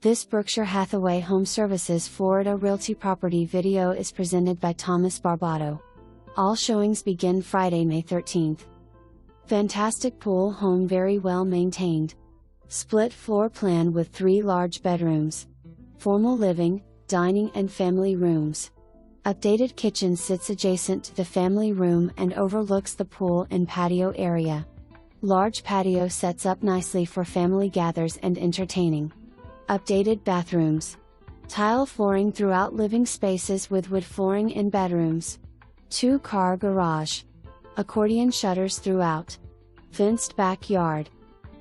This Berkshire Hathaway HomeServices Florida Realty property video is presented by Thomas Barbato. All showings begin Friday, May 13th. Fantastic pool home, very well maintained. Split floor plan with 3 large bedrooms. Formal living, dining and family rooms. Updated kitchen sits adjacent to the family room and overlooks the pool and patio area. Large patio sets up nicely for family gathers and entertaining. Updated bathrooms. Tile flooring throughout living spaces with wood flooring in bedrooms. 2-car garage. Accordion shutters throughout. Fenced backyard.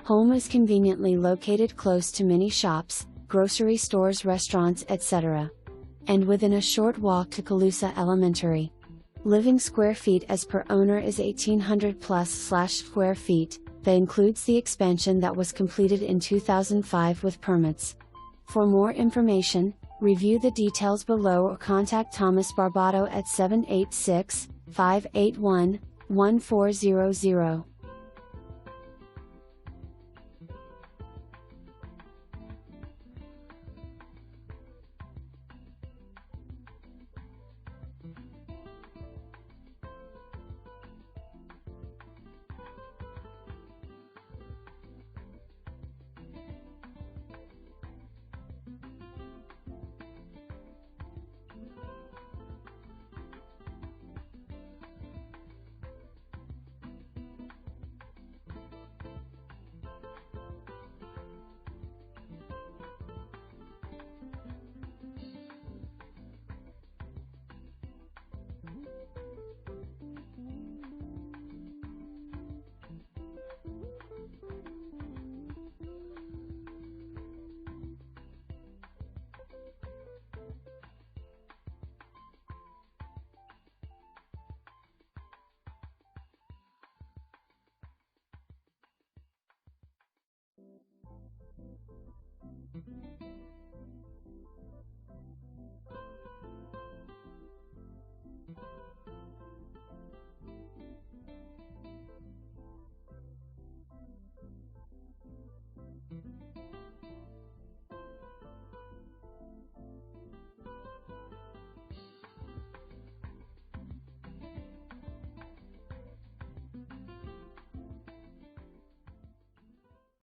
Home is conveniently located close to many shops, grocery stores, restaurants, etc. and within a short walk to Calusa Elementary. Living square feet as per owner is 1800 plus square feet. That includes the expansion that was completed in 2005 with permits. For more information, review the details below or contact Thomas Barbato at 786-581-1400.